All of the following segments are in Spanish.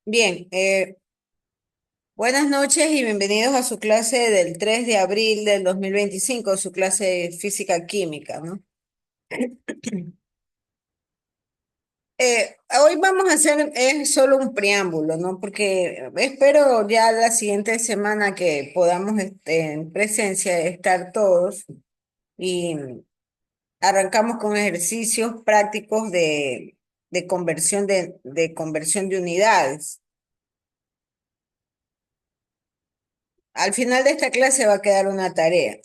Bien, buenas noches y bienvenidos a su clase del 3 de abril del 2025, su clase de física química, ¿no? Hoy vamos a hacer solo un preámbulo, ¿no? Porque espero ya la siguiente semana que podamos en presencia estar todos y arrancamos con ejercicios prácticos de conversión de conversión de unidades. Al final de esta clase va a quedar una tarea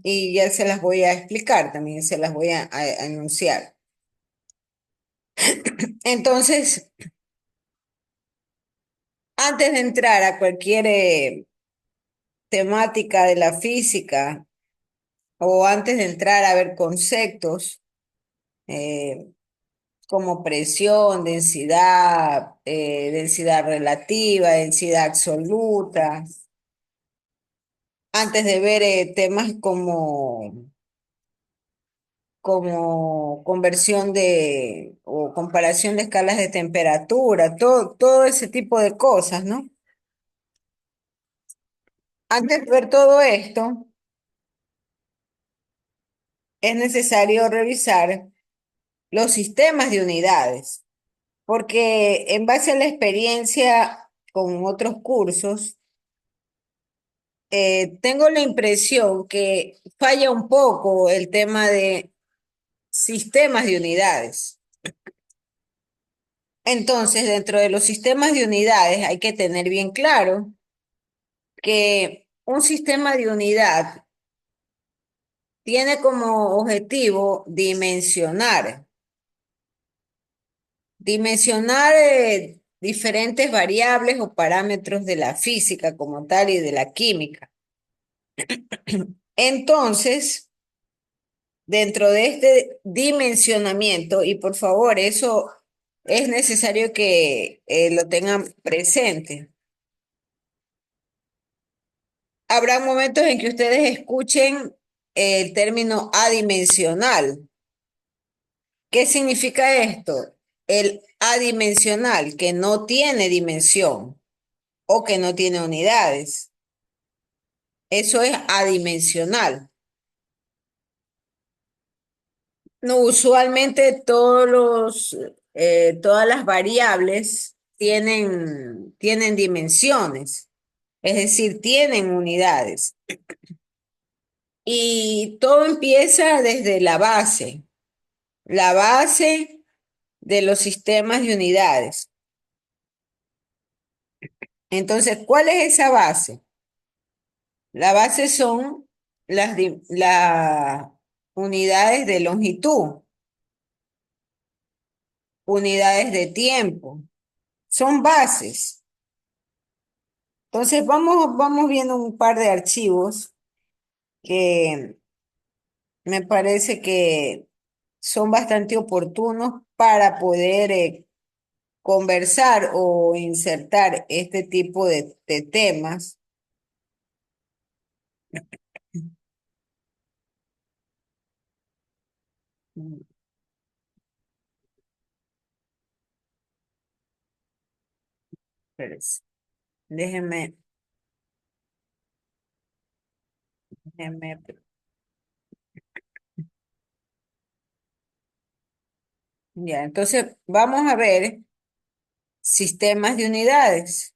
y ya se las voy a explicar también, se las voy a anunciar. Entonces, antes de entrar a cualquier temática de la física o antes de entrar a ver conceptos eh, como presión, densidad, densidad relativa, densidad absoluta, antes de ver temas como conversión de o comparación de escalas de temperatura, todo ese tipo de cosas, ¿no? Antes de ver todo esto, es necesario revisar los sistemas de unidades, porque en base a la experiencia con otros cursos, tengo la impresión que falla un poco el tema de sistemas de unidades. Entonces, dentro de los sistemas de unidades hay que tener bien claro que un sistema de unidad tiene como objetivo dimensionar diferentes variables o parámetros de la física como tal y de la química. Entonces, dentro de este dimensionamiento, y por favor, eso es necesario que lo tengan presente. Habrá momentos en que ustedes escuchen el término adimensional. ¿Qué significa esto? El adimensional, que no tiene dimensión o que no tiene unidades. Eso es adimensional. No, usualmente todas las variables tienen dimensiones, es decir, tienen unidades. Y todo empieza desde la base de los sistemas de unidades. Entonces, ¿cuál es esa base? La base son las unidades de longitud, unidades de tiempo, son bases. Entonces, vamos viendo un par de archivos que me parece que son bastante oportunos para poder conversar o insertar este tipo de temas. Espérense. Déjenme, déjenme. Ya, entonces vamos a ver sistemas de unidades.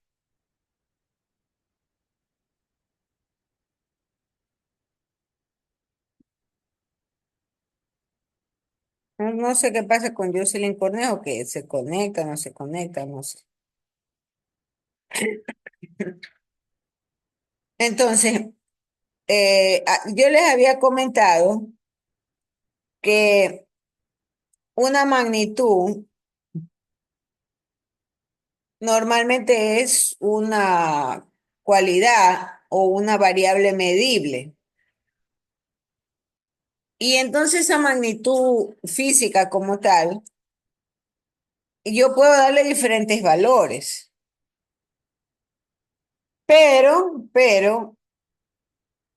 No sé qué pasa con Jocelyn Cornejo, que se conecta, no se conecta, no sé. Entonces, yo les había comentado que una magnitud normalmente es una cualidad o una variable medible. Y entonces esa magnitud física como tal, yo puedo darle diferentes valores, pero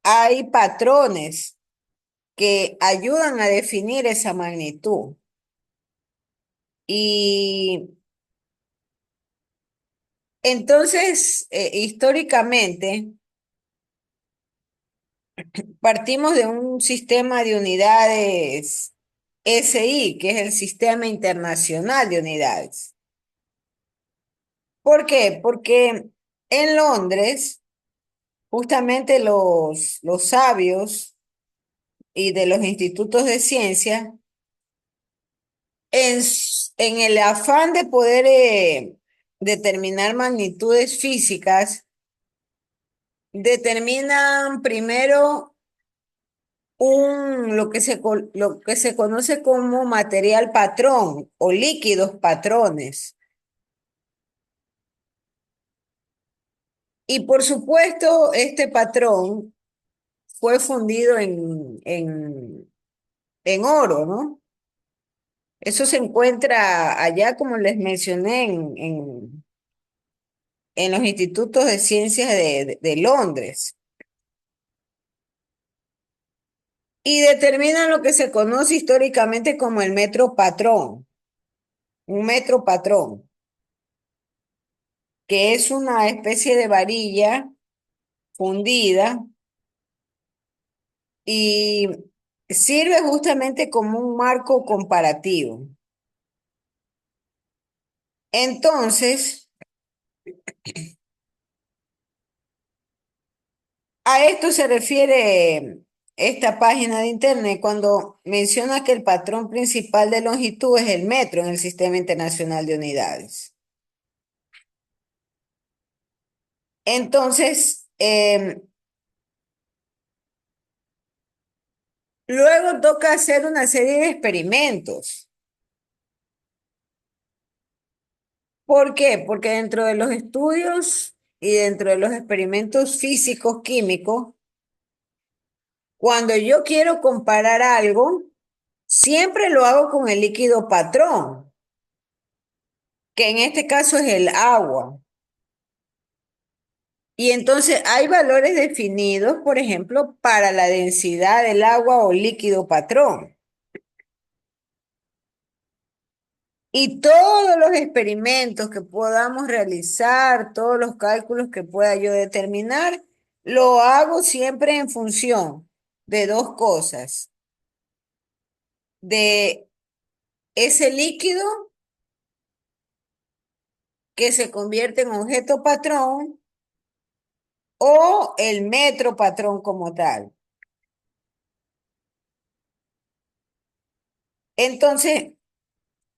hay patrones que ayudan a definir esa magnitud. Y Entonces, históricamente, partimos de un sistema de unidades SI, que es el Sistema Internacional de Unidades. ¿Por qué? Porque en Londres, justamente los sabios y de los institutos de ciencia, en el afán de poder determinar magnitudes físicas, determinan primero lo que se conoce como material patrón o líquidos patrones. Y por supuesto, este patrón fue fundido en oro, ¿no? Eso se encuentra allá, como les mencioné, en los institutos de ciencias de Londres. Y determinan lo que se conoce históricamente como el metro patrón, un metro patrón, que es una especie de varilla fundida y sirve justamente como un marco comparativo. Entonces, a esto se refiere esta página de internet cuando menciona que el patrón principal de longitud es el metro en el Sistema Internacional de Unidades. Entonces, luego toca hacer una serie de experimentos. ¿Por qué? Porque dentro de los estudios y dentro de los experimentos físicos químicos, cuando yo quiero comparar algo, siempre lo hago con el líquido patrón, que en este caso es el agua. Y entonces hay valores definidos, por ejemplo, para la densidad del agua o líquido patrón. Y todos los experimentos que podamos realizar, todos los cálculos que pueda yo determinar, lo hago siempre en función de dos cosas, de ese líquido que se convierte en objeto patrón o el metro patrón como tal. Entonces,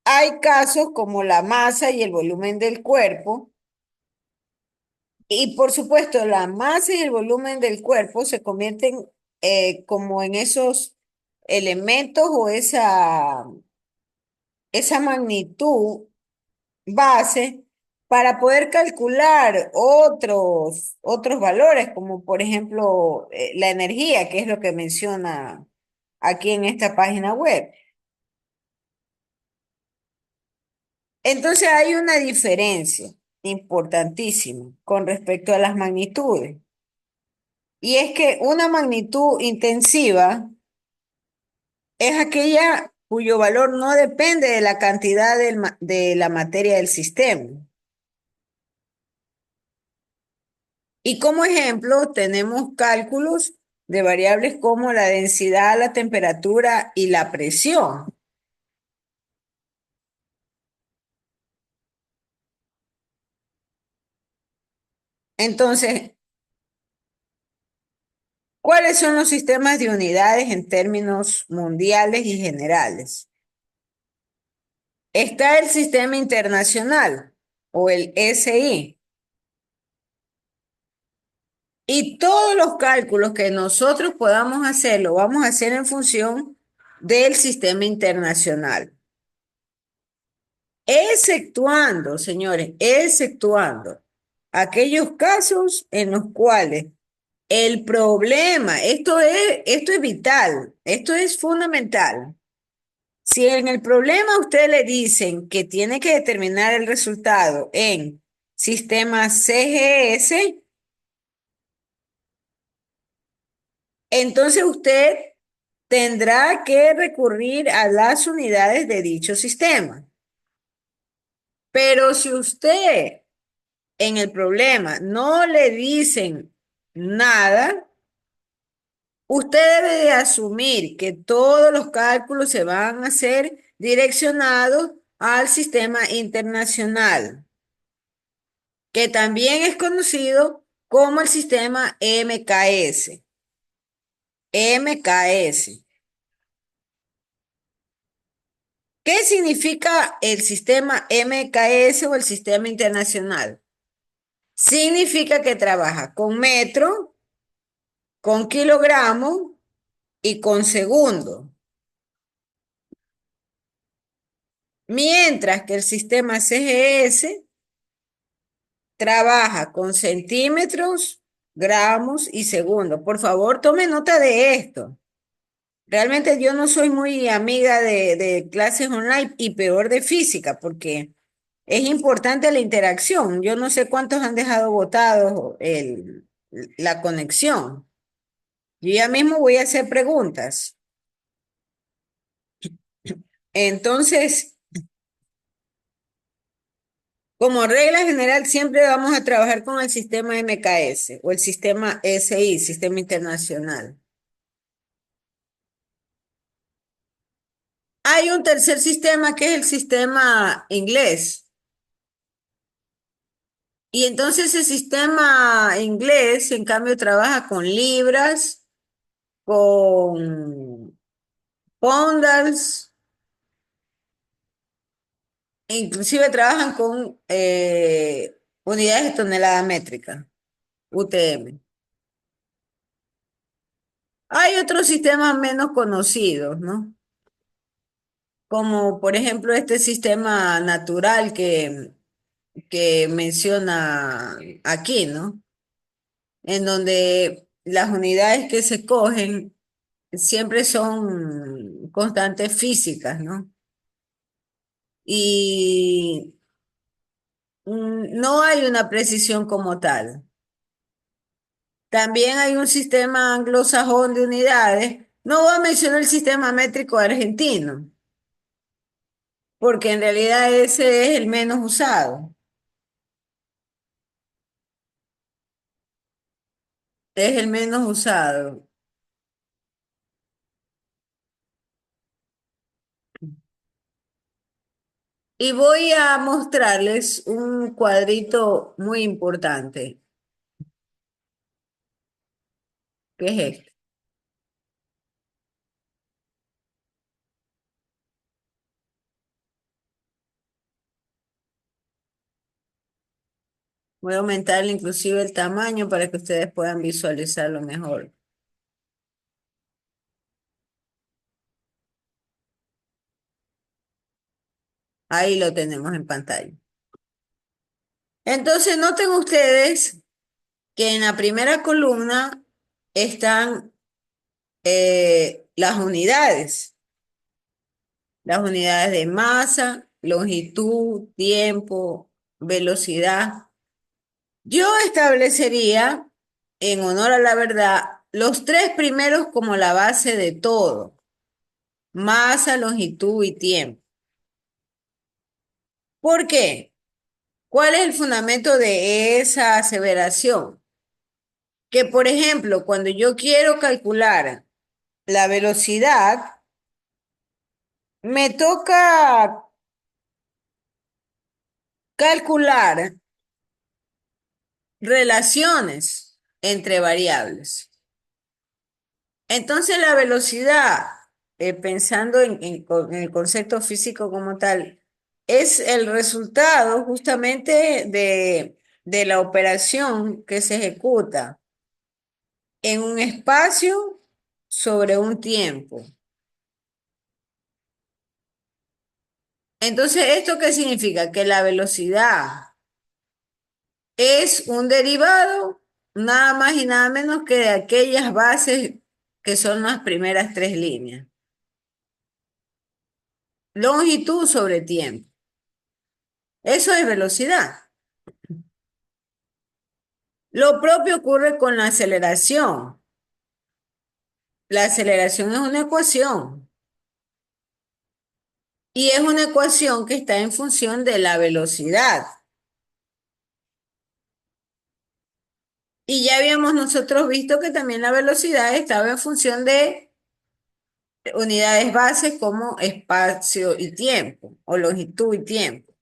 hay casos como la masa y el volumen del cuerpo. Y por supuesto, la masa y el volumen del cuerpo se convierten como en esos elementos o esa magnitud base para poder calcular otros valores, como por ejemplo la energía, que es lo que menciona aquí en esta página web. Entonces hay una diferencia importantísima con respecto a las magnitudes. Y es que una magnitud intensiva es aquella cuyo valor no depende de la cantidad de la materia del sistema. Y como ejemplo, tenemos cálculos de variables como la densidad, la temperatura y la presión. Entonces, ¿cuáles son los sistemas de unidades en términos mundiales y generales? Está el sistema internacional o el SI. Y todos los cálculos que nosotros podamos hacer, lo vamos a hacer en función del sistema internacional. Exceptuando, señores, exceptuando aquellos casos en los cuales el problema, esto es vital, esto es fundamental. Si en el problema a usted le dicen que tiene que determinar el resultado en sistema CGS, entonces usted tendrá que recurrir a las unidades de dicho sistema. Pero si usted en el problema no le dicen nada, usted debe de asumir que todos los cálculos se van a hacer direccionados al sistema internacional, que también es conocido como el sistema MKS. MKS. ¿Qué significa el sistema MKS o el sistema internacional? Significa que trabaja con metro, con kilogramo y con segundo. Mientras que el sistema CGS trabaja con centímetros, gramos y segundos. Por favor, tome nota de esto. Realmente yo no soy muy amiga de clases online y peor de física porque es importante la interacción. Yo no sé cuántos han dejado botado la conexión. Yo ya mismo voy a hacer preguntas. Entonces, como regla general, siempre vamos a trabajar con el sistema MKS o el sistema SI, Sistema Internacional. Hay un tercer sistema que es el sistema inglés. Y entonces el sistema inglés, en cambio, trabaja con libras, con pounds, inclusive trabajan con unidades de tonelada métrica, UTM. Hay otros sistemas menos conocidos, ¿no? Como por ejemplo este sistema natural que menciona aquí, ¿no? En donde las unidades que se cogen siempre son constantes físicas, ¿no? Y no hay una precisión como tal. También hay un sistema anglosajón de unidades. No voy a mencionar el sistema métrico argentino, porque en realidad ese es el menos usado. Es el menos usado. Y voy a mostrarles un cuadrito muy importante, que es este. Voy a aumentar inclusive el tamaño para que ustedes puedan visualizarlo mejor. Ahí lo tenemos en pantalla. Entonces, noten ustedes que en la primera columna están las unidades de masa, longitud, tiempo, velocidad. Yo establecería, en honor a la verdad, los tres primeros como la base de todo: masa, longitud y tiempo. ¿Por qué? ¿Cuál es el fundamento de esa aseveración? Que, por ejemplo, cuando yo quiero calcular la velocidad, me toca calcular relaciones entre variables. Entonces, la velocidad, pensando en el concepto físico como tal, es el resultado justamente de la operación que se ejecuta en un espacio sobre un tiempo. Entonces, ¿esto qué significa? Que la velocidad es un derivado nada más y nada menos que de aquellas bases que son las primeras tres líneas. Longitud sobre tiempo. Eso es velocidad. Lo propio ocurre con la aceleración. La aceleración es una ecuación y es una ecuación que está en función de la velocidad. Y ya habíamos nosotros visto que también la velocidad estaba en función de unidades bases como espacio y tiempo, o longitud y tiempo.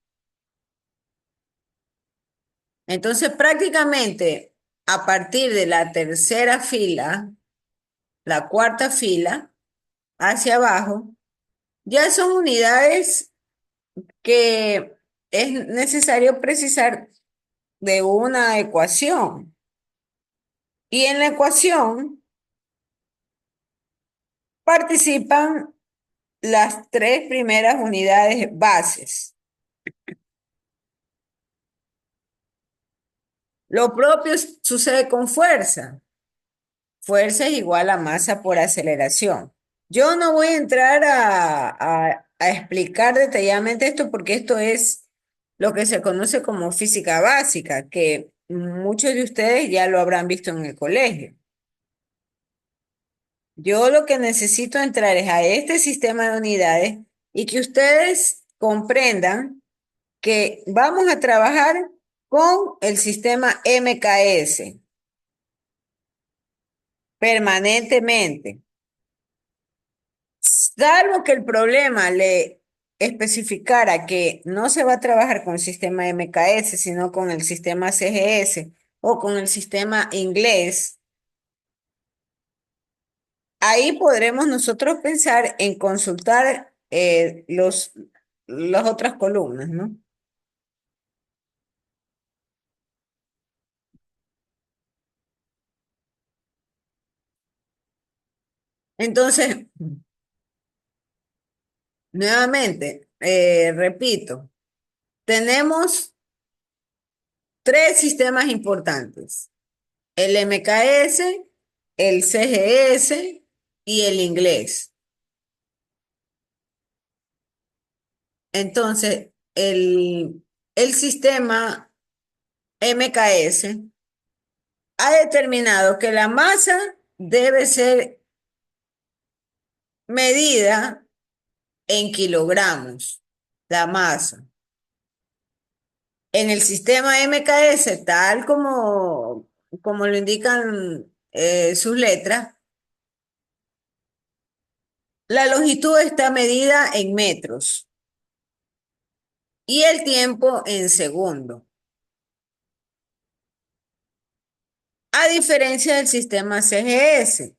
Entonces, prácticamente a partir de la tercera fila, la cuarta fila, hacia abajo, ya son unidades que es necesario precisar de una ecuación. Y en la ecuación participan las tres primeras unidades bases. Lo propio sucede con fuerza. Fuerza es igual a masa por aceleración. Yo no voy a entrar a explicar detalladamente esto porque esto es lo que se conoce como física básica, que muchos de ustedes ya lo habrán visto en el colegio. Yo lo que necesito entrar es a este sistema de unidades y que ustedes comprendan que vamos a trabajar con el sistema MKS permanentemente. Salvo que el problema le especificara que no se va a trabajar con el sistema MKS, sino con el sistema CGS o con el sistema inglés, ahí podremos nosotros pensar en consultar las otras columnas, ¿no? Entonces, nuevamente, repito, tenemos tres sistemas importantes: el MKS, el CGS y el inglés. Entonces, el sistema MKS ha determinado que la masa debe ser medida en kilogramos, la masa. En el sistema MKS, tal como lo indican sus letras, la longitud está medida en metros y el tiempo en segundos. A diferencia del sistema CGS,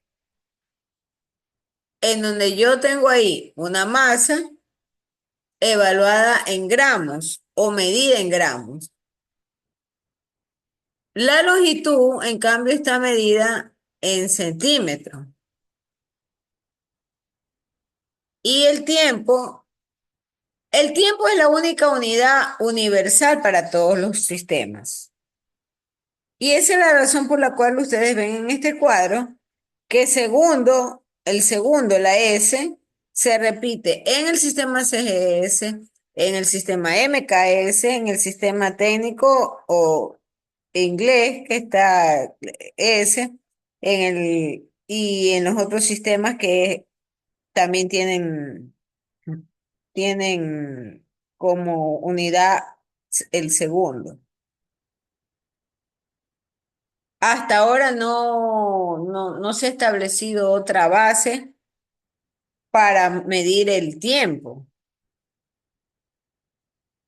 en donde yo tengo ahí una masa evaluada en gramos o medida en gramos. La longitud, en cambio, está medida en centímetros. Y el tiempo es la única unidad universal para todos los sistemas. Y esa es la razón por la cual ustedes ven en este cuadro que el segundo, la S, se repite en el sistema CGS, en el sistema MKS, en el sistema técnico o inglés, que está S, y en los otros sistemas que también tienen como unidad el segundo. Hasta ahora no se ha establecido otra base para medir el tiempo.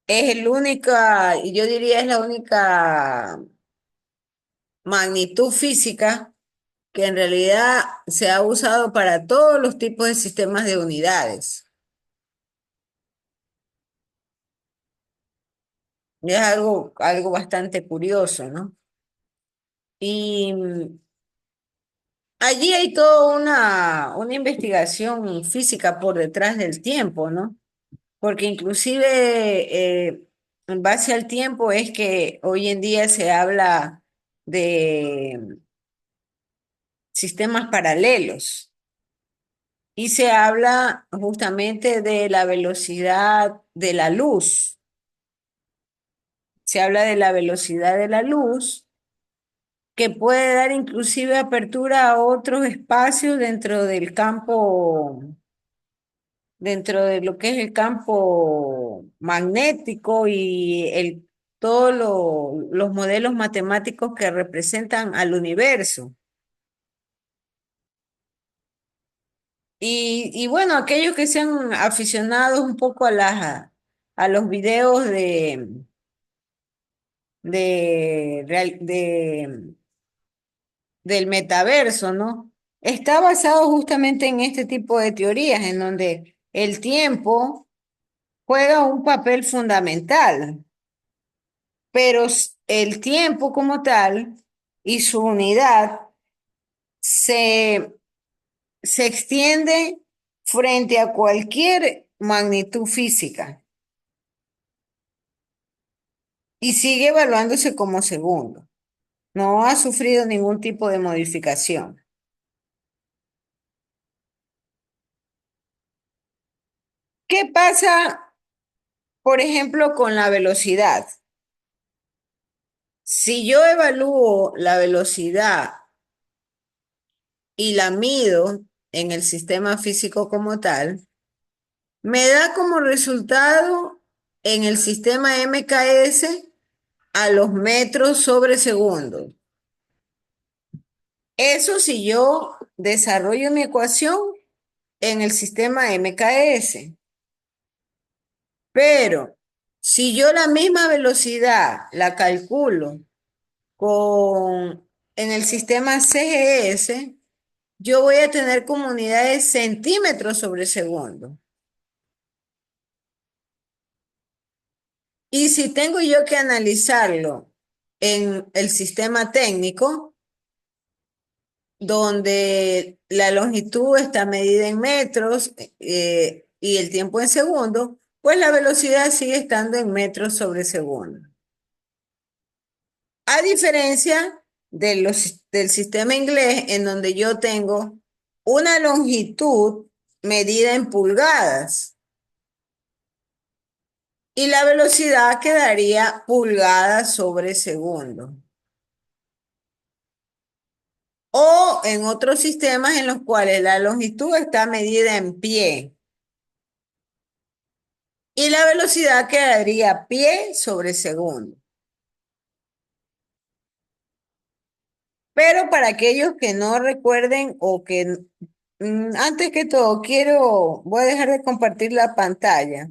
Es el única, y yo diría es la única magnitud física que en realidad se ha usado para todos los tipos de sistemas de unidades. Y es algo bastante curioso, ¿no? Y allí hay toda una investigación física por detrás del tiempo, ¿no? Porque inclusive en base al tiempo es que hoy en día se habla de sistemas paralelos y se habla justamente de la velocidad de la luz. Se habla de la velocidad de la luz que puede dar inclusive apertura a otros espacios dentro de lo que es el campo magnético y el todos los modelos matemáticos que representan al universo. Y bueno, aquellos que sean aficionados un poco a los videos del metaverso, ¿no? Está basado justamente en este tipo de teorías, en donde el tiempo juega un papel fundamental, pero el tiempo como tal y su unidad se, se extiende frente a cualquier magnitud física y sigue evaluándose como segundo. No ha sufrido ningún tipo de modificación. ¿Qué pasa, por ejemplo, con la velocidad? Si yo evalúo la velocidad y la mido en el sistema físico como tal, me da como resultado en el sistema MKS a los metros sobre segundo. Eso si yo desarrollo mi ecuación en el sistema MKS. Pero si yo la misma velocidad la calculo en el sistema CGS, yo voy a tener como unidades centímetros sobre segundo. Y si tengo yo que analizarlo en el sistema técnico, donde la longitud está medida en metros y el tiempo en segundos, pues la velocidad sigue estando en metros sobre segundo. A diferencia del sistema inglés, en donde yo tengo una longitud medida en pulgadas y la velocidad quedaría pulgadas sobre segundo. O en otros sistemas en los cuales la longitud está medida en pie y la velocidad quedaría pie sobre segundo. Pero para aquellos que no recuerden o que antes que todo voy a dejar de compartir la pantalla.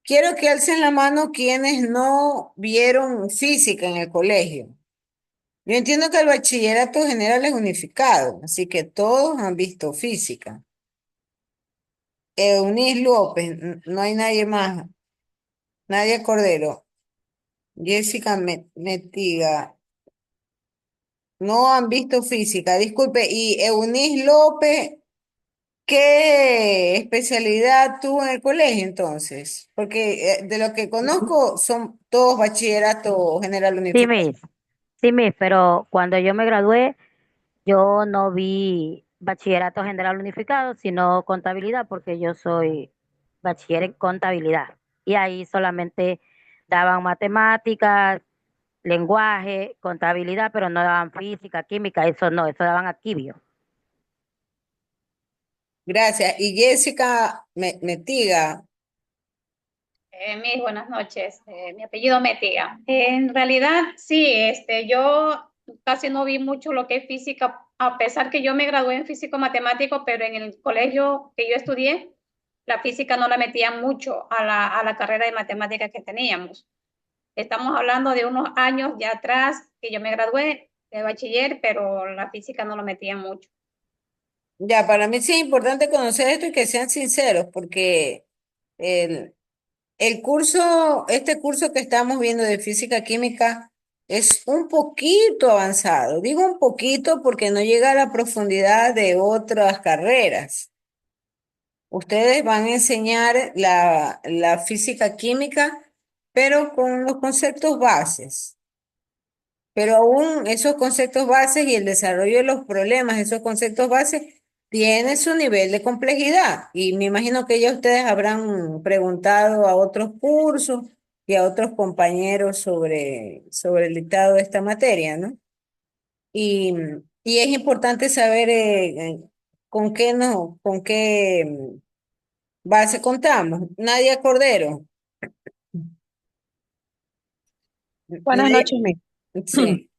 Quiero que alcen la mano quienes no vieron física en el colegio. Yo entiendo que el bachillerato general es unificado, así que todos han visto física. Eunice López, no hay nadie más. Nadia Cordero, Jessica Metiga, no han visto física. Disculpe, y Eunice López, ¿qué especialidad tuvo en el colegio entonces? Porque de lo que conozco son todos bachillerato general Sí, unificado. Miss, sí, Miss, pero cuando yo me gradué, yo no vi bachillerato general unificado, sino contabilidad, porque yo soy bachiller en contabilidad. Y ahí solamente daban matemáticas, lenguaje, contabilidad, pero no daban física, química, eso no, eso daban arquivio. Gracias. Y Jessica Metiga, Mis buenas noches. Mi apellido Metia. En realidad, sí, yo casi no vi mucho lo que es física, a pesar que yo me gradué en físico matemático, pero en el colegio que yo estudié, la física no la metían mucho a la carrera de matemáticas que teníamos. Estamos hablando de unos años ya atrás que yo me gradué de bachiller, pero la física no la metían mucho. ya, para mí sí es importante conocer esto y que sean sinceros, porque el, este curso que estamos viendo de física química es un poquito avanzado. Digo un poquito porque no llega a la profundidad de otras carreras. Ustedes van a enseñar la física química, pero con los conceptos bases. Pero aún esos conceptos bases y el desarrollo de los problemas, esos conceptos bases, tiene su nivel de complejidad. Y me imagino que ya ustedes habrán preguntado a otros cursos y a otros compañeros sobre el dictado de esta materia, ¿no? Y, y es importante saber con qué no, con qué base contamos. Nadia Cordero. Buenas noches, mi. Sí,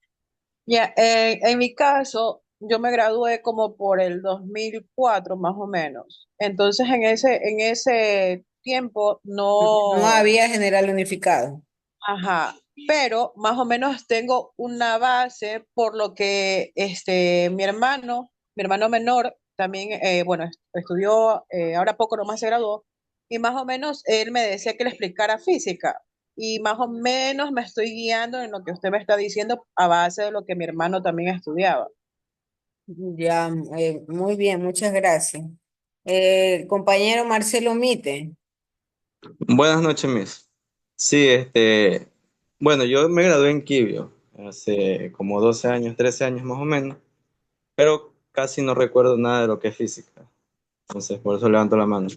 Ya, en mi caso, yo me gradué como por el 2004 más o menos. Entonces, en ese tiempo no no, había general unificado. ajá, pero más o menos tengo una base por lo que mi hermano menor, también, bueno, estudió, ahora poco nomás se graduó, y más o menos él me decía que le explicara física, y más o menos me estoy guiando en lo que usted me está diciendo a base de lo que mi hermano también estudiaba. Ya, muy bien, muchas gracias. Compañero Marcelo Mite. Buenas noches, Miss. Sí, bueno, yo me gradué en Quibio hace como 12 años, 13 años más o menos, pero casi no recuerdo nada de lo que es física. Entonces, por eso levanto la mano.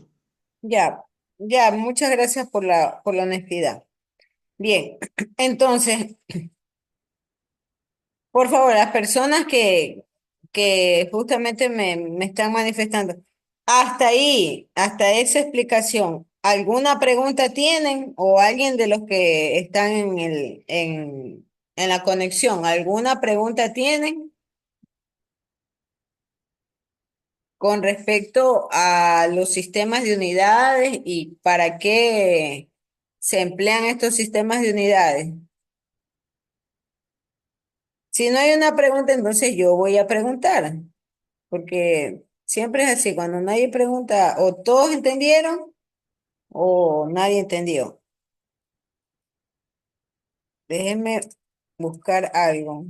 Ya, ya, muchas gracias por la honestidad. Bien, entonces, por favor, las personas que justamente me están manifestando, hasta ahí, hasta esa explicación, ¿alguna pregunta tienen o alguien de los que están en la conexión, alguna pregunta tienen con respecto a los sistemas de unidades y para qué se emplean estos sistemas de unidades? Si no hay una pregunta, entonces yo voy a preguntar. Porque siempre es así, cuando nadie pregunta, o todos entendieron o nadie entendió. Déjenme buscar algo.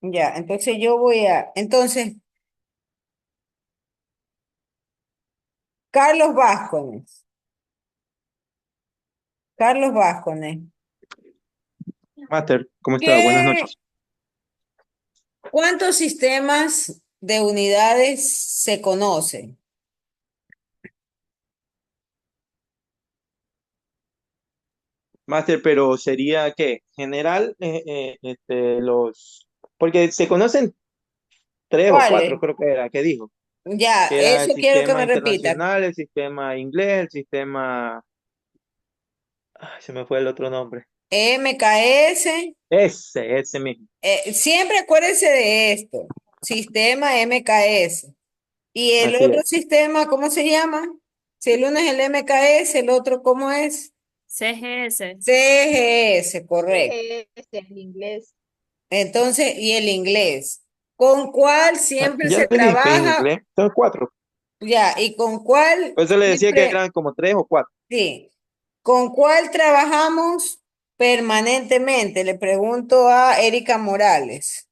Ya, entonces entonces, Carlos Vázquez, Carlos Vázquez, Master, ¿cómo está? Buenas ¿qué, noches. cuántos sistemas de unidades se conocen? Master, pero sería ¿qué? General, porque se conocen tres o cuatro, ¿Cuáles? creo que era, ¿qué dijo? Ya, Que era el eso quiero que sistema me repita. internacional, el sistema inglés, el sistema... Ay, se me fue el otro nombre. MKS. Ese mismo. Siempre acuérdense de esto. Sistema MKS. ¿Y el Así otro es. sistema, cómo se llama? Si el uno es el MKS, el otro, ¿cómo es? CGS. CGS, correcto. En inglés. Entonces, y el inglés. ¿Con cuál Ah, siempre ya se le dije en trabaja? inglés, son cuatro. Ya, ¿y con cuál Por eso le decía que siempre? eran como tres o cuatro. Sí. ¿Con cuál trabajamos permanentemente? Le pregunto a Erika Morales.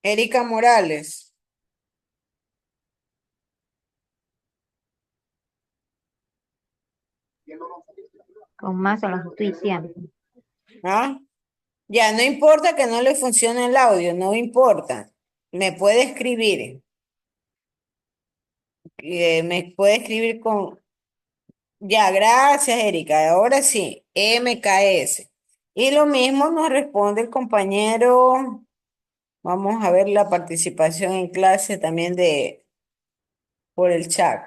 Erika Morales. Con más se los estoy diciendo. ¿Ah? Ya, no importa que no le funcione el audio, no importa. Me puede escribir. Me puede escribir con... Ya, gracias, Erika. Ahora sí, MKS. Y lo mismo nos responde el compañero. Vamos a ver la participación en clase también por el chat,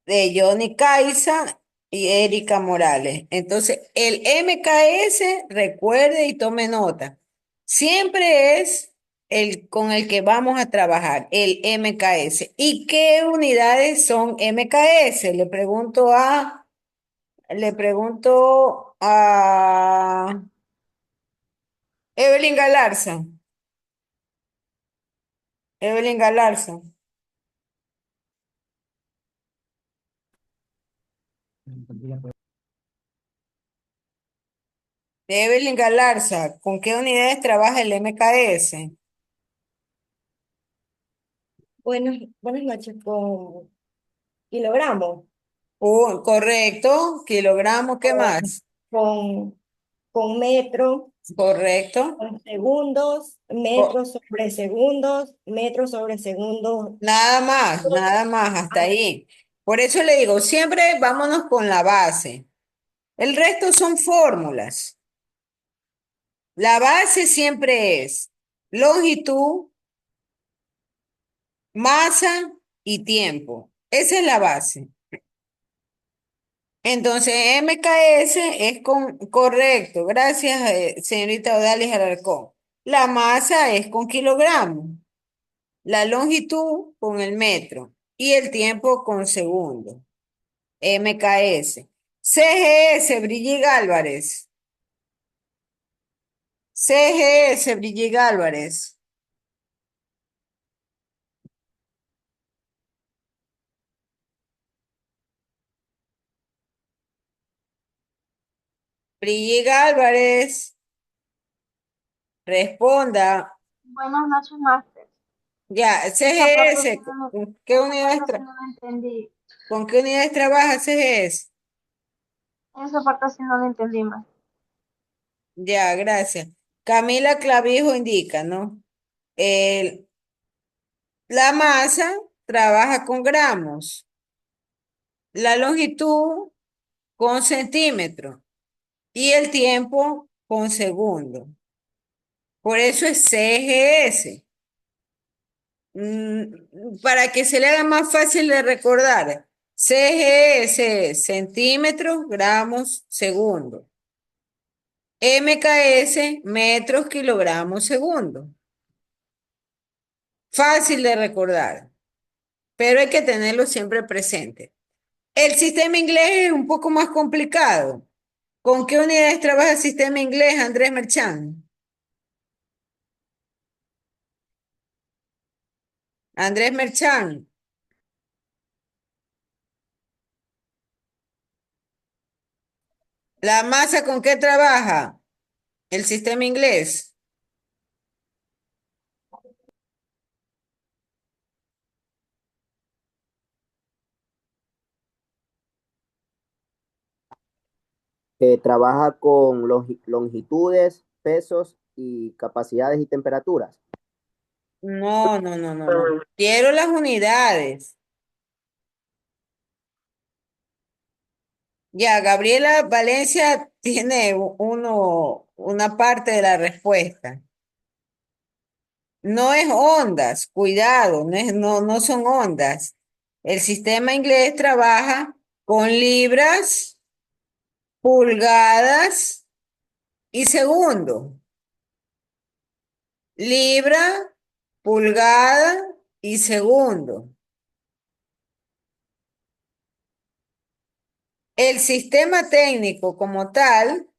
de Johnny Caiza y Erika Morales. Entonces, el MKS, recuerde y tome nota, siempre es el con el que vamos a trabajar, el MKS. ¿Y qué unidades son MKS? Le pregunto a Evelyn Galarza. Evelyn Galarza. Evelyn Galarza, ¿con qué unidades trabaja el MKS? Buenas noches, con kilogramos, Correcto, kilogramo, ¿qué con, más? con, con metro, Correcto. con segundos, Co- metros sobre segundos. nada más, hasta Ah, ahí. Por eso le digo, siempre vámonos con la base. El resto son fórmulas. La base siempre es longitud, masa y tiempo. Esa es la base. Entonces, MKS es correcto. Gracias, señorita Odalis Alarcón. La masa es con kilogramos, la longitud con el metro y el tiempo con segundo. MKS. CGS, Brigitte Álvarez. CGS, Brigitte Álvarez. Brigitte Álvarez, responda. Buenas noches, máster. Ya, Esa parte sí CGS, no, ¿con qué esa unidades, parte sí no la entendí. con qué unidades trabaja CGS? Esa parte sí no la entendí más. Ya, gracias. Camila Clavijo indica, ¿no? El- la masa trabaja con gramos, la longitud con centímetros y el tiempo con segundo. Por eso es CGS. Para que se le haga más fácil de recordar, CGS es centímetros, gramos, segundo. MKS, metros, kilogramos, segundo. Fácil de recordar, pero hay que tenerlo siempre presente. El sistema inglés es un poco más complicado. ¿Con qué unidades trabaja el sistema inglés, Andrés Merchán? Andrés Merchán, ¿la masa con qué trabaja el sistema inglés? Trabaja con longitudes, pesos y capacidades y temperaturas. No, no, no, no, no. Quiero las unidades. Ya, Gabriela Valencia tiene una parte de la respuesta. No es ondas, cuidado, no son ondas. El sistema inglés trabaja con libras, pulgadas y segundo. Libra, pulgada y segundo. El sistema técnico como tal,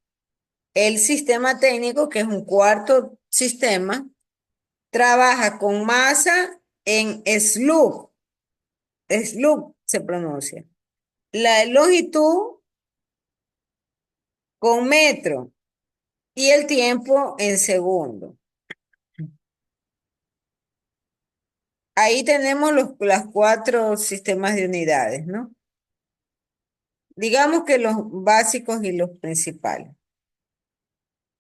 el sistema técnico, que es un cuarto sistema, trabaja con masa en slug. Slug se pronuncia. La longitud con metro y el tiempo en segundo. Ahí tenemos los cuatro sistemas de unidades, ¿no? Digamos que los básicos y los principales.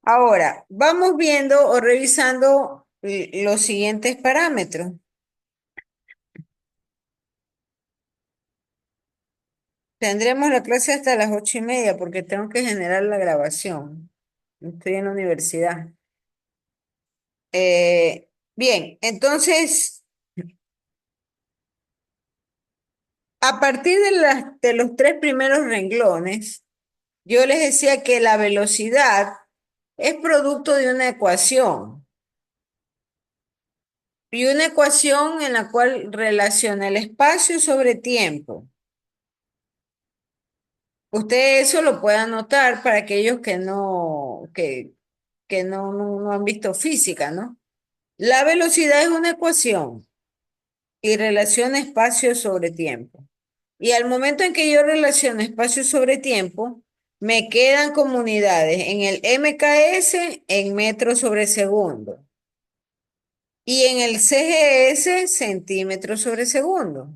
Ahora, vamos viendo o revisando los siguientes parámetros. Tendremos la clase hasta las 8:30 porque tengo que generar la grabación. Estoy en la universidad. Bien, entonces, a partir de los tres primeros renglones, yo les decía que la velocidad es producto de una ecuación y una ecuación en la cual relaciona el espacio sobre tiempo. Usted eso lo puede anotar para aquellos que no han visto física, ¿no? La velocidad es una ecuación y relaciona espacio sobre tiempo. Y al momento en que yo relaciono espacio sobre tiempo, me quedan como unidades en el MKS en metros sobre segundo y en el CGS centímetros sobre segundo.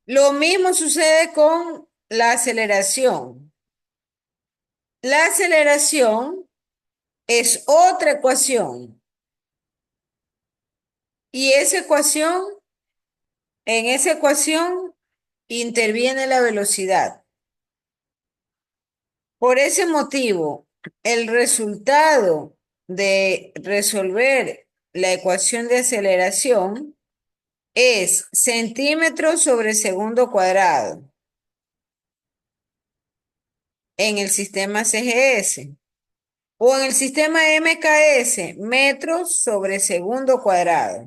Lo mismo sucede con la aceleración. La aceleración es otra ecuación y en esa ecuación interviene la velocidad. Por ese motivo, el resultado de resolver la ecuación de aceleración es centímetros sobre segundo cuadrado en el sistema CGS o en el sistema MKS, metros sobre segundo cuadrado.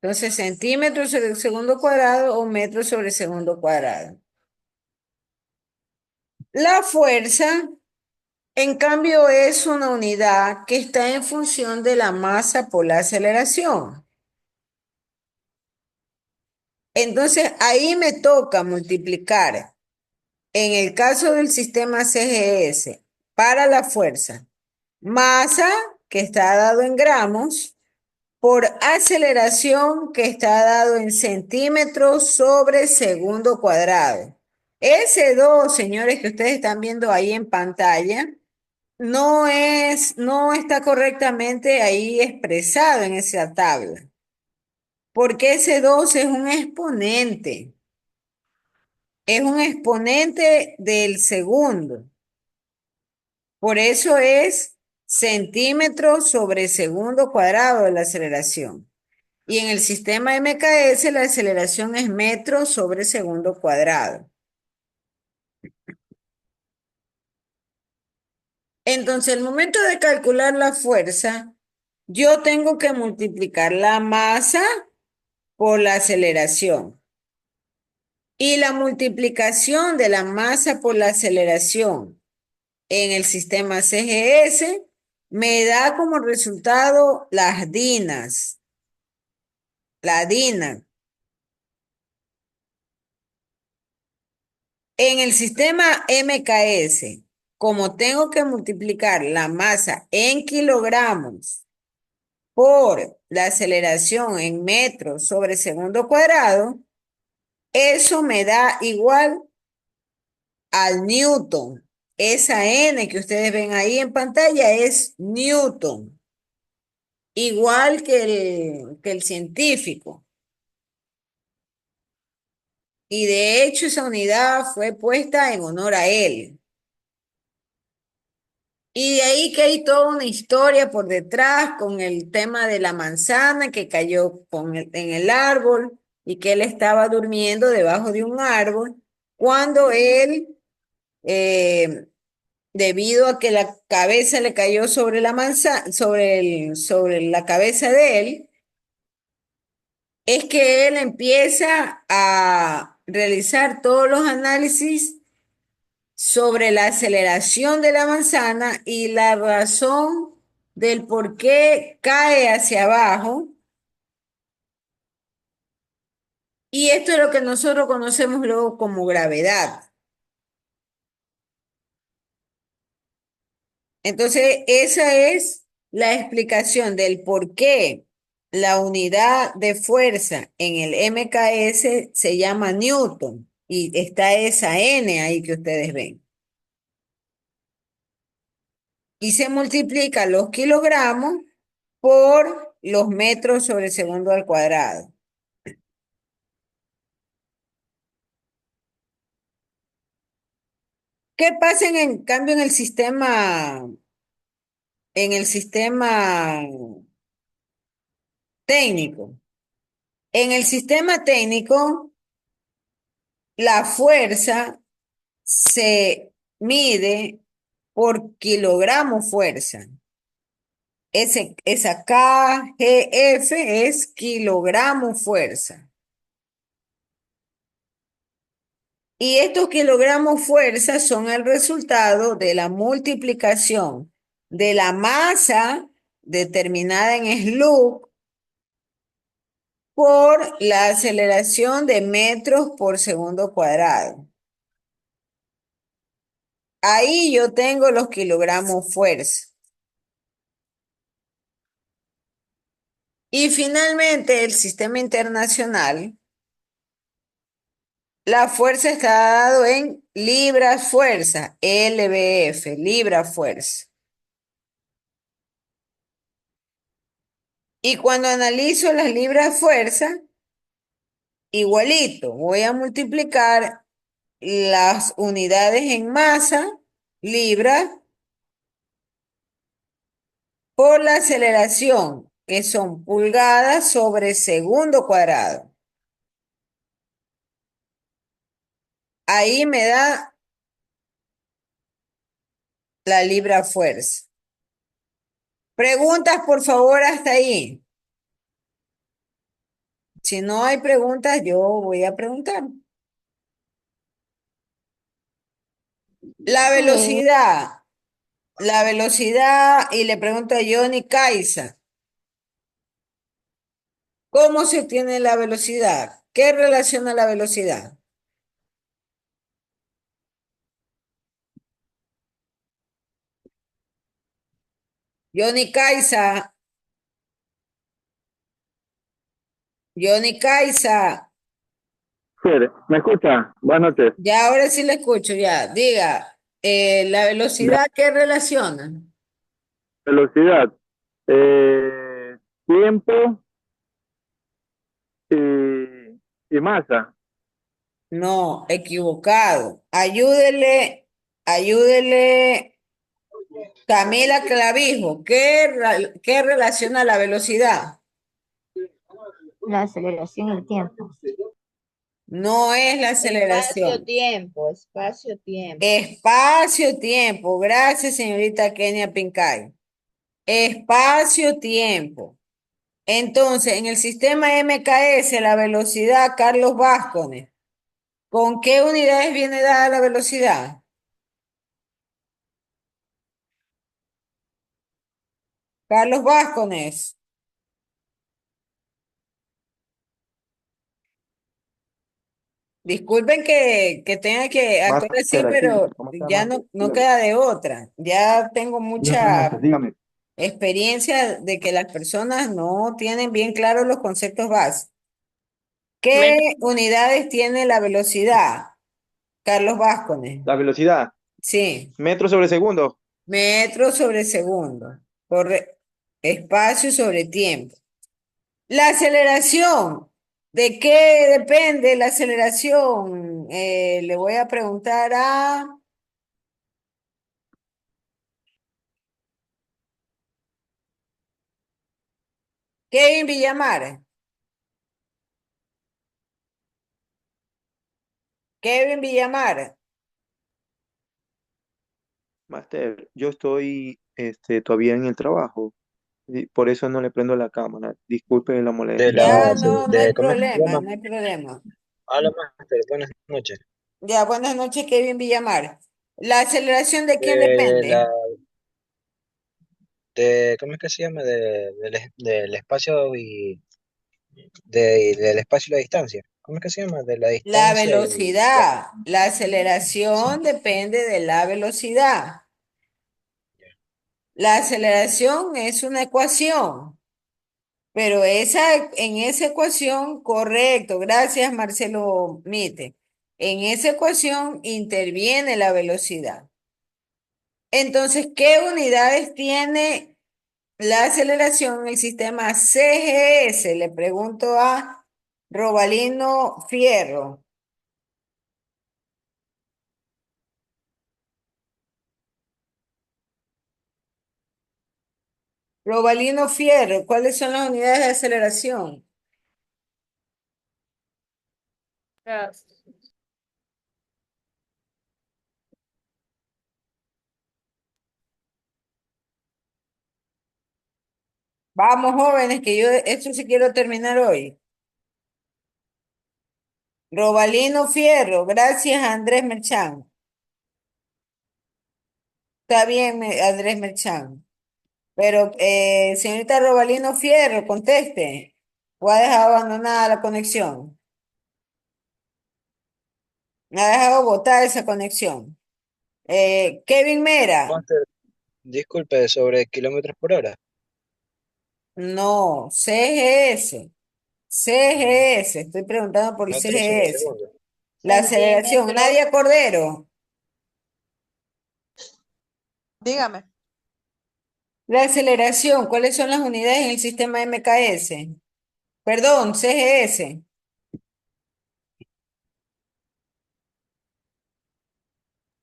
Entonces, centímetros sobre segundo cuadrado o metros sobre segundo cuadrado. La fuerza, en cambio, es una unidad que está en función de la masa por la aceleración. Entonces, ahí me toca multiplicar, en el caso del sistema CGS, para la fuerza, masa, que está dado en gramos, por aceleración, que está dado en centímetros sobre segundo cuadrado. Ese 2, señores, que ustedes están viendo ahí en pantalla, no está correctamente ahí expresado en esa tabla, porque ese 2 es un exponente del segundo. Por eso es centímetros sobre segundo cuadrado de la aceleración. Y en el sistema MKS la aceleración es metros sobre segundo cuadrado. Entonces, al momento de calcular la fuerza, yo tengo que multiplicar la masa por la aceleración. Y la multiplicación de la masa por la aceleración en el sistema CGS me da como resultado las dinas. La DINA. En el sistema MKS, como tengo que multiplicar la masa en kilogramos por la aceleración en metros sobre segundo cuadrado, eso me da igual al newton. Esa N que ustedes ven ahí en pantalla es newton, igual que el científico. Y de hecho esa unidad fue puesta en honor a él. Y de ahí que hay toda una historia por detrás con el tema de la manzana que cayó en el árbol y que él estaba durmiendo debajo de un árbol cuando él, eh, debido a que la cabeza le cayó sobre la manzana, sobre la cabeza de él, es que él empieza a realizar todos los análisis sobre la aceleración de la manzana y la razón del por qué cae hacia abajo. Y esto es lo que nosotros conocemos luego como gravedad. Entonces, esa es la explicación del por qué la unidad de fuerza en el MKS se llama Newton y está esa N ahí que ustedes ven. Y se multiplica los kilogramos por los metros sobre segundo al cuadrado. ¿Qué pasa en cambio en el sistema técnico? En el sistema técnico, la fuerza se mide por kilogramo fuerza. Esa KGF es kilogramo fuerza. Y estos kilogramos fuerza son el resultado de la multiplicación de la masa determinada en Slough por la aceleración de metros por segundo cuadrado. Ahí yo tengo los kilogramos fuerza. Y finalmente el sistema internacional, la fuerza está dado en libras fuerza, LBF, libra fuerza. Y cuando analizo las libras fuerza igualito. Voy a multiplicar las unidades en masa, libras, por la aceleración, que son pulgadas sobre segundo cuadrado. Ahí me da la libra fuerza. Preguntas, por favor, hasta ahí. Si no hay preguntas, yo voy a preguntar. La velocidad. La velocidad, y le pregunto a Johnny Kaisa, ¿cómo se obtiene la velocidad? ¿Qué relaciona la velocidad? Johnny Kaisa, Johnny Kaisa. Sí, ¿me escucha? Buenas noches. Ya ahora sí le escucho, ya. Diga, la Ya, velocidad, ¿qué relaciona? velocidad, tiempo y masa. No, equivocado. Ayúdele, Camila Clavijo. ¿Qué relaciona la velocidad? La aceleración y el tiempo. No es la aceleración. Espacio-tiempo, espacio-tiempo. Espacio-tiempo. Gracias, señorita Kenia Pincay. Espacio-tiempo. Entonces, en el sistema MKS, la velocidad, Carlos Vázquez, ¿con qué unidades viene dada la velocidad? Carlos Vázquez. Disculpen que tenga que actuar así, Máster aquí. pero ¿Cómo está, ya Máster? no Dígame. queda de otra. Ya tengo Buenas mucha noches, dígame. experiencia de que las personas no tienen bien claros los conceptos básicos. ¿Qué Metro, unidades tiene la velocidad? Carlos Vázquez. la velocidad, Sí, metros sobre segundo. metros sobre segundo. Espacio sobre tiempo. La aceleración. ¿De qué depende la aceleración? Le voy a preguntar a Kevin Villamar. Kevin Villamar. Máster, yo estoy todavía en el trabajo. Y por eso no le prendo la cámara. Disculpe la De molestia. Ya la, no, no hay de, ¿cómo es que se problema, llama? no hay problema. Hola, Master, buenas noches. Ya, buenas noches, Kevin Villamar. ¿La aceleración de quién De la, depende? ¿cómo es que se llama? Del espacio del espacio y la distancia. ¿Cómo es que se llama? De la La distancia y ya. velocidad. La Sí, aceleración depende de la velocidad. La aceleración es una ecuación, pero en esa ecuación, correcto, gracias Marcelo Mite. En esa ecuación interviene la velocidad. Entonces, ¿qué unidades tiene la aceleración en el sistema CGS? Le pregunto a Robalino Fierro. Robalino Fierro, ¿cuáles son las unidades de aceleración? Vamos, jóvenes, que yo esto sí quiero terminar hoy. Robalino Fierro, gracias a Andrés Merchán. Está bien, Andrés Merchán. Pero, señorita Robalino Fierro, conteste. ¿O ha dejado abandonada la conexión? Me ha dejado botar esa conexión. Kevin Mera, Master, disculpe, sobre kilómetros por hora. no, CGS. CGS, estoy preguntando por el Metros sobre CGS. segundo. La aceleración. Centímetros. Nadia Cordero, Dígame. la aceleración. ¿Cuáles son las unidades en el sistema MKS? Perdón, CGS.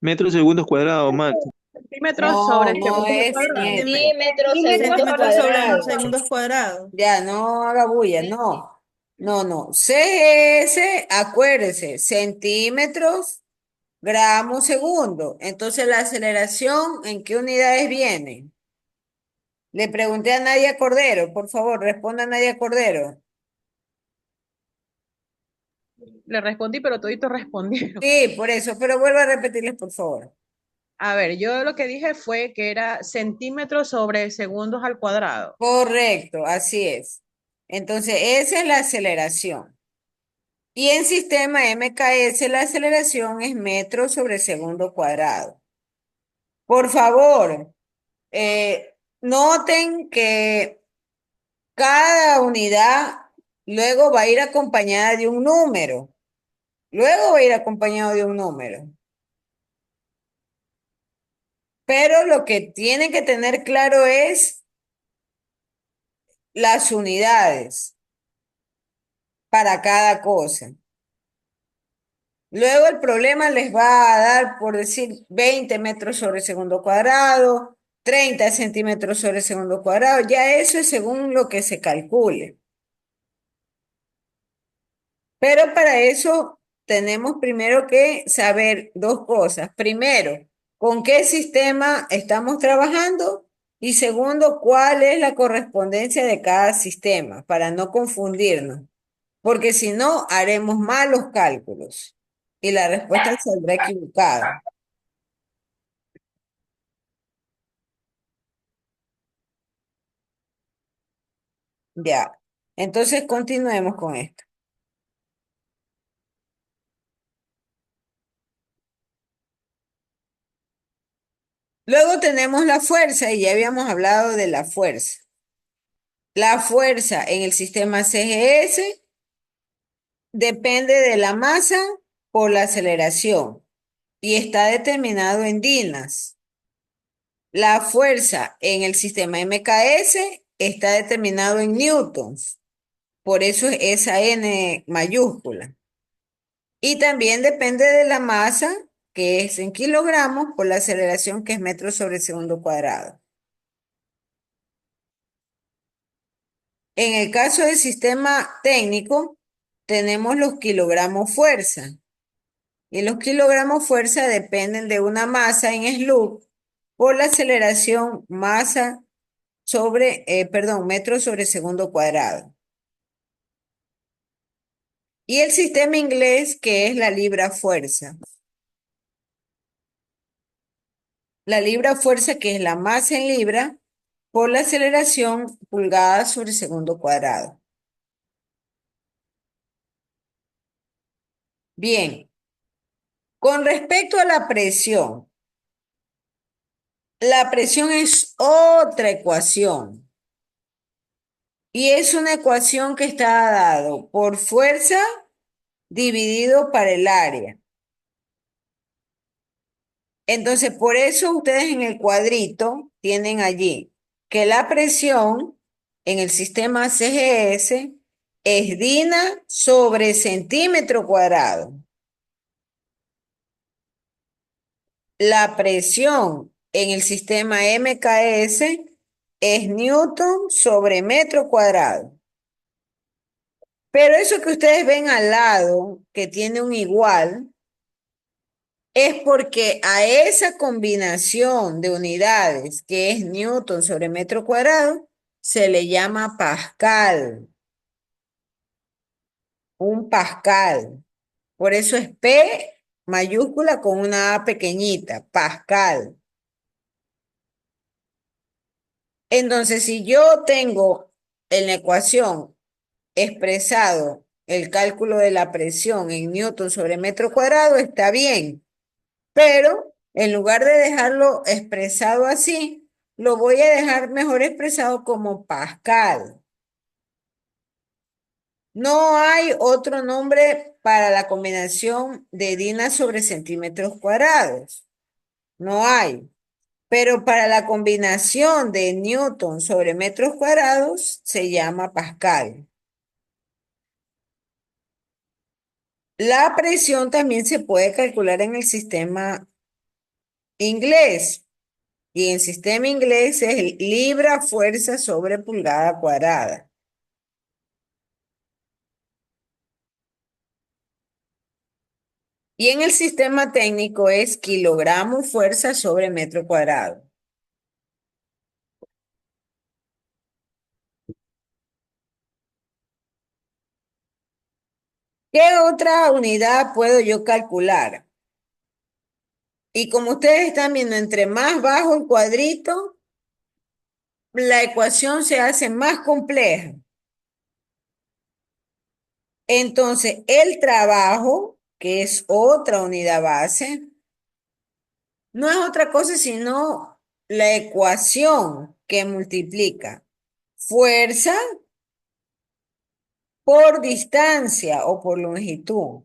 Metros segundos cuadrados, Max. Centímetros sobre No segundos al es cuadrado. metro. Centímetros, segundos Centímetros sobre cuadrados. segundos cuadrados. Ya, no haga bulla, no. No. CS, acuérdese, centímetros, gramos, segundo. Entonces, la aceleración, ¿en qué unidades viene? Le pregunté a Nadia Cordero, por favor, responda a Nadia Cordero. Le respondí, pero todito respondieron. Sí, por eso, pero vuelvo a repetirles, por favor. A ver, yo lo que dije fue que era centímetros sobre segundos al cuadrado. Correcto, así es. Entonces, esa es la aceleración. Y en sistema MKS, la aceleración es metros sobre segundo cuadrado. Por favor, noten que cada unidad luego va a ir acompañada de un número. Luego va a ir acompañado de un número. Pero lo que tienen que tener claro es las unidades para cada cosa. Luego el problema les va a dar, por decir, 20 metros sobre segundo cuadrado, 30 centímetros sobre segundo cuadrado. Ya eso es según lo que se calcule. Pero para eso tenemos primero que saber dos cosas. Primero, con qué sistema estamos trabajando y segundo, cuál es la correspondencia de cada sistema para no confundirnos, porque si no, haremos malos cálculos y la respuesta saldrá equivocada. Ya. Entonces continuemos con esto. Luego tenemos la fuerza y ya habíamos hablado de la fuerza. La fuerza en el sistema CGS depende de la masa por la aceleración y está determinado en dinas. La fuerza en el sistema MKS está determinado en newtons, por eso es esa N mayúscula. Y también depende de la masa, que es en kilogramos, por la aceleración, que es metros sobre segundo cuadrado. En el caso del sistema técnico, tenemos los kilogramos fuerza. Y los kilogramos fuerza dependen de una masa en Sloop por la aceleración masa sobre, metros sobre segundo cuadrado. Y el sistema inglés, que es la libra fuerza. La libra fuerza, que es la masa en libra, por la aceleración pulgadas sobre segundo cuadrado. Bien, con respecto a la presión es otra ecuación. Y es una ecuación que está dado por fuerza dividido para el área. Entonces, por eso ustedes en el cuadrito tienen allí que la presión en el sistema CGS es DINA sobre centímetro cuadrado. La presión en el sistema MKS es Newton sobre metro cuadrado. Pero eso que ustedes ven al lado, que tiene un igual, es porque a esa combinación de unidades, que es Newton sobre metro cuadrado, se le llama Pascal. Un Pascal. Por eso es P mayúscula con una A pequeñita, Pascal. Entonces, si yo tengo en la ecuación expresado el cálculo de la presión en Newton sobre metro cuadrado, está bien. Pero en lugar de dejarlo expresado así, lo voy a dejar mejor expresado como Pascal. No hay otro nombre para la combinación de DINA sobre centímetros cuadrados. No hay. Pero para la combinación de Newton sobre metros cuadrados se llama Pascal. La presión también se puede calcular en el sistema inglés. Y en sistema inglés es libra fuerza sobre pulgada cuadrada. Y en el sistema técnico es kilogramo fuerza sobre metro cuadrado. ¿Qué otra unidad puedo yo calcular? Y como ustedes están viendo, entre más bajo el cuadrito, la ecuación se hace más compleja. Entonces, el trabajo, que es otra unidad base, no es otra cosa sino la ecuación que multiplica fuerza por distancia o por longitud.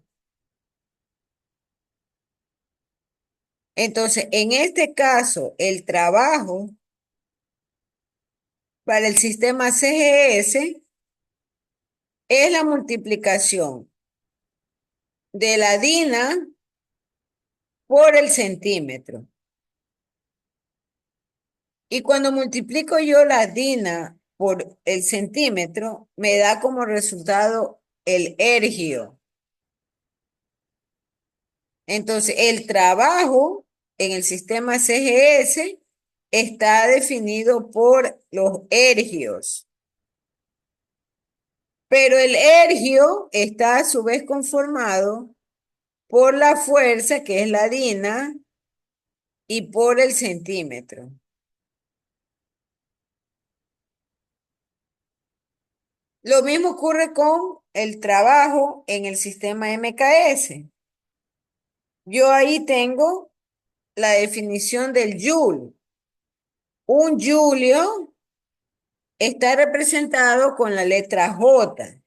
Entonces, en este caso, el trabajo para el sistema CGS es la multiplicación de la DINA por el centímetro. Y cuando multiplico yo la DINA por el centímetro, me da como resultado el ergio. Entonces, el trabajo en el sistema CGS está definido por los ergios. Pero el ergio está a su vez conformado por la fuerza, que es la DINA, y por el centímetro. Lo mismo ocurre con el trabajo en el sistema MKS. Yo ahí tengo la definición del joule. Un julio está representado con la letra J.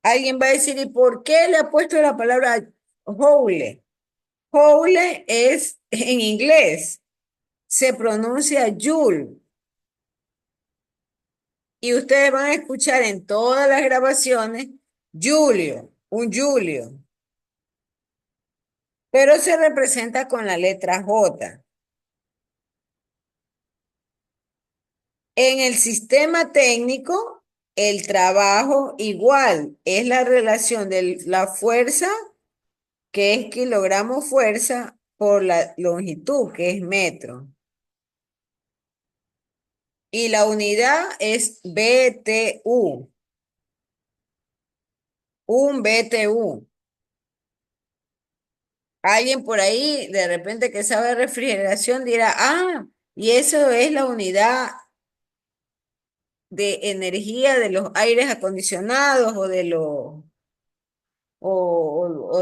Alguien va a decir, ¿y por qué le ha puesto la palabra joule? Joule es en inglés, se pronuncia joule. Y ustedes van a escuchar en todas las grabaciones Julio, un Julio. Pero se representa con la letra J. En el sistema técnico, el trabajo igual es la relación de la fuerza, que es kilogramo fuerza, por la longitud, que es metro. Y la unidad es BTU, un BTU. Alguien por ahí, de repente que sabe de refrigeración, dirá, y eso es la unidad de energía de los aires acondicionados o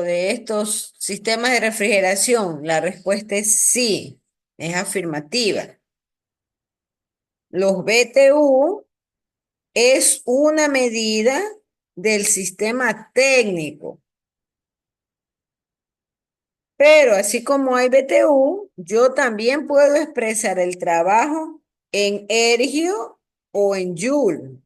de estos sistemas de refrigeración. La respuesta es sí, es afirmativa. Los BTU es una medida del sistema técnico. Pero así como hay BTU, yo también puedo expresar el trabajo en ergio o en joule.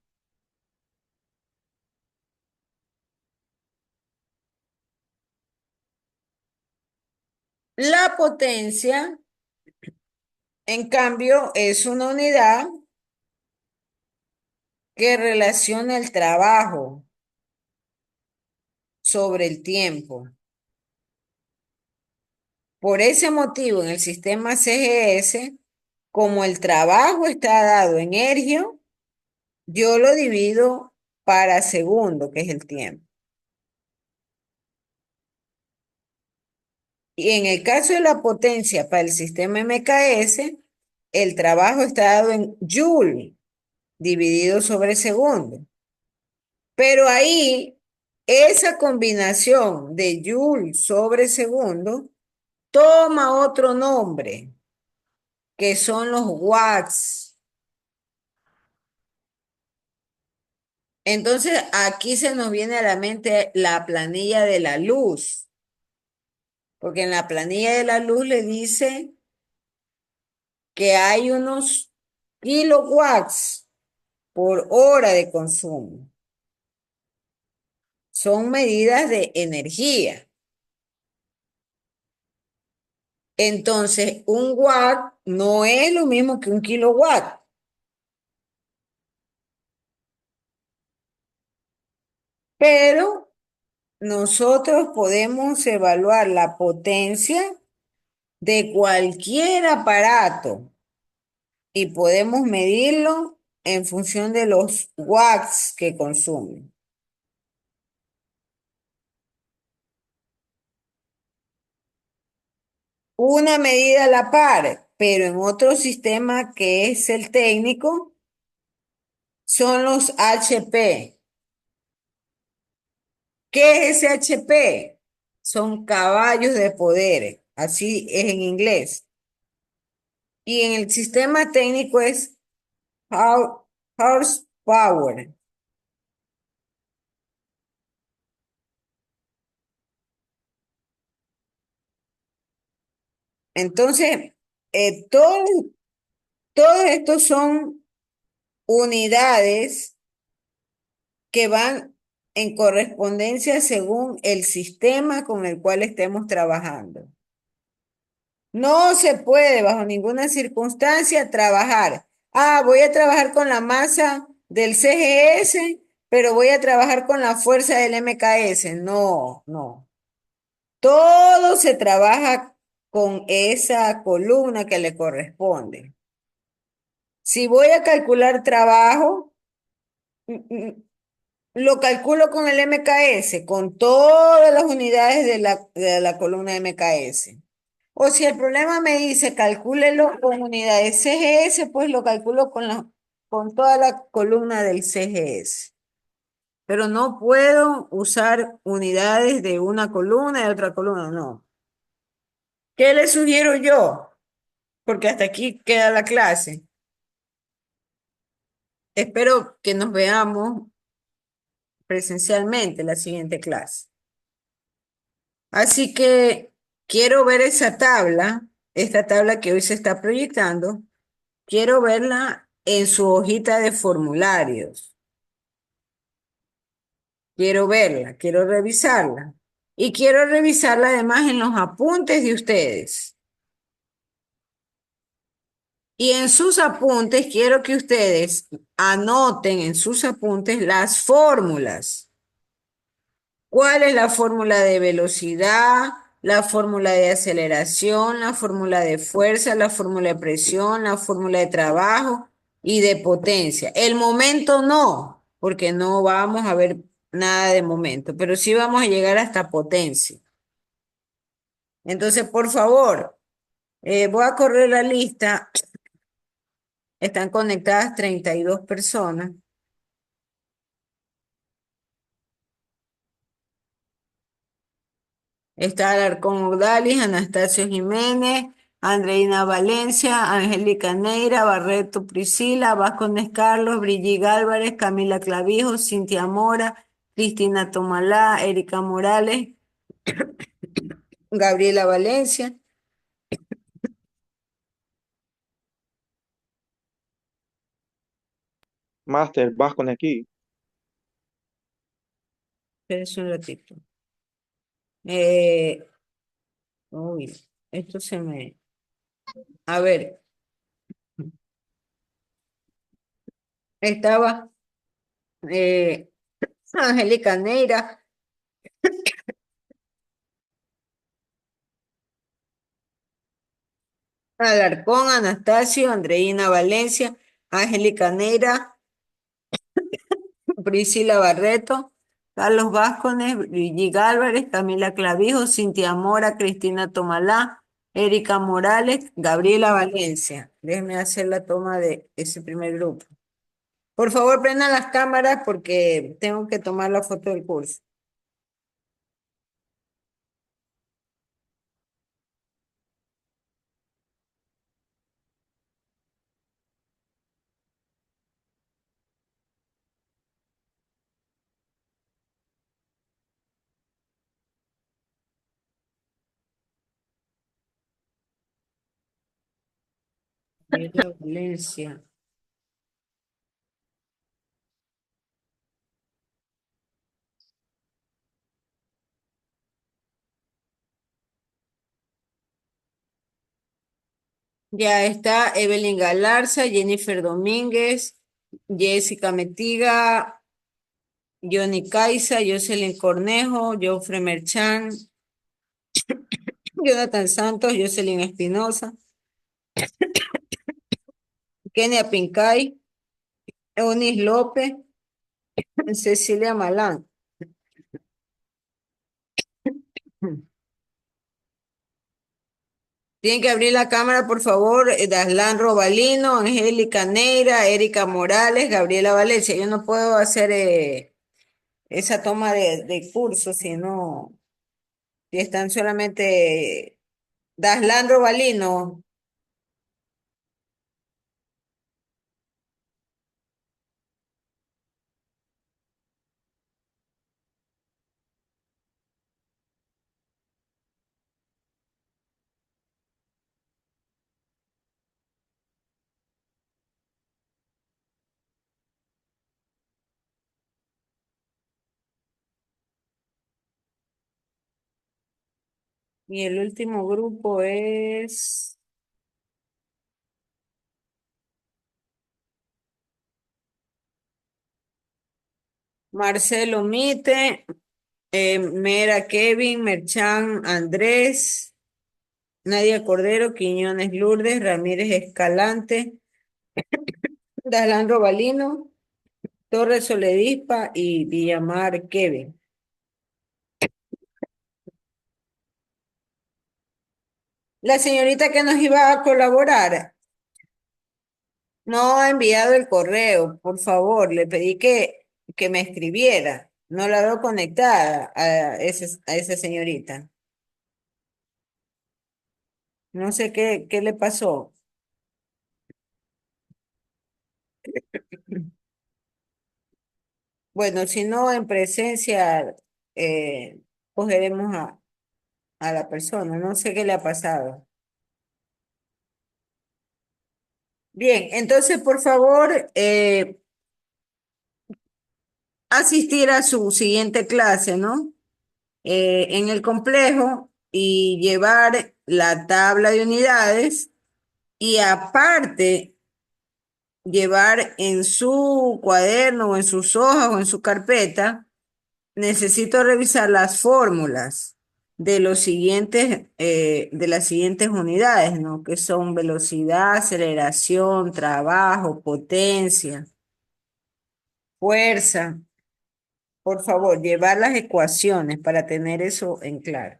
La potencia, en cambio, es una unidad que relaciona el trabajo sobre el tiempo. Por ese motivo, en el sistema CGS, como el trabajo está dado en ergio, yo lo divido para segundo, que es el tiempo. Y en el caso de la potencia para el sistema MKS, el trabajo está dado en joule, dividido sobre segundo. Pero ahí, esa combinación de joule sobre segundo toma otro nombre, que son los watts. Entonces, aquí se nos viene a la mente la planilla de la luz, porque en la planilla de la luz le dice que hay unos kilowatts por hora de consumo. Son medidas de energía. Entonces, un watt no es lo mismo que un kilowatt. Pero nosotros podemos evaluar la potencia de cualquier aparato y podemos medirlo en función de los watts que consume. Una medida a la par, pero en otro sistema que es el técnico, son los HP. ¿Qué es ese HP? Son caballos de poder, así es en inglés. Y en el sistema técnico es horsepower. Entonces, todos estos son unidades que van en correspondencia según el sistema con el cual estemos trabajando. No se puede bajo ninguna circunstancia trabajar. Ah, voy a trabajar con la masa del CGS, pero voy a trabajar con la fuerza del MKS. No, no. Todo se trabaja con esa columna que le corresponde. Si voy a calcular trabajo, mm, mm, lo calculo con el MKS, con todas las unidades de la columna MKS. O si el problema me dice calcúlelo con unidades CGS, pues lo calculo con toda la columna del CGS. Pero no puedo usar unidades de una columna y de otra columna, no. ¿Qué le sugiero yo? Porque hasta aquí queda la clase. Espero que nos veamos presencialmente en la siguiente clase. Así que quiero ver esta tabla que hoy se está proyectando, quiero verla en su hojita de formularios. Quiero verla, quiero revisarla. Y quiero revisarla además en los apuntes de ustedes. Y en sus apuntes quiero que ustedes anoten en sus apuntes las fórmulas. ¿Cuál es la fórmula de velocidad, la fórmula de aceleración, la fórmula de fuerza, la fórmula de presión, la fórmula de trabajo y de potencia? El momento no, porque no vamos a ver nada de momento, pero sí vamos a llegar hasta potencia. Entonces, por favor, voy a correr la lista. Están conectadas 32 personas. Está Alarcón Ogdalis, Anastasio Jiménez, Andreina Valencia, Angélica Neira, Barreto Priscila, Vázquez Carlos, Brigitte Álvarez, Camila Clavijo, Cintia Mora, Cristina Tomalá, Erika Morales, Gabriela Valencia. Master, vas con aquí. Espérense un ratito. Eh, uy, esto se me... A ver, estaba Angélica Neira, Alarcón, Anastasio, Andreina Valencia, Angélica Neira, Priscila Barreto, Carlos Vázquez, Brigitte Álvarez, Camila Clavijo, Cintia Mora, Cristina Tomalá, Erika Morales, Gabriela Valencia. Déjenme hacer la toma de ese primer grupo. Por favor, prendan las cámaras porque tengo que tomar la foto del curso. Gabriela Valencia. Ya está Evelyn Galarza, Jennifer Domínguez, Jessica Metiga, Johnny Caiza, Jocelyn Cornejo, Jofre Merchan, Jonathan Santos, Jocelyn Espinosa, Kenia Pincay, Eunice López, Cecilia Malán. Tienen que abrir la cámara, por favor. Daslan Robalino, Angélica Neira, Erika Morales, Gabriela Valencia. Yo no puedo hacer esa toma de curso, sino si están solamente Daslan Robalino. Y el último grupo es Marcelo Mite, Mera Kevin, Merchan Andrés, Nadia Cordero, Quiñones Lourdes, Ramírez Escalante, Daslan Robalino, Torres Soledispa y Villamar Kevin. La señorita que nos iba a colaborar no ha enviado el correo, por favor, le pedí que me escribiera. No la veo conectada a esa señorita. No sé qué le pasó. Bueno, si no en presencia, cogeremos a la persona. No sé qué le ha pasado. Bien, entonces, por favor, asistir a su siguiente clase, ¿no? En el complejo y llevar la tabla de unidades y aparte llevar en su cuaderno o en sus hojas o en su carpeta, necesito revisar las fórmulas de los siguientes, de las siguientes unidades, ¿no? Que son velocidad, aceleración, trabajo, potencia, fuerza. Por favor, llevar las ecuaciones para tener eso en claro.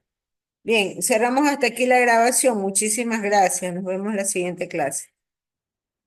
Bien, cerramos hasta aquí la grabación. Muchísimas gracias. Nos vemos en la siguiente clase.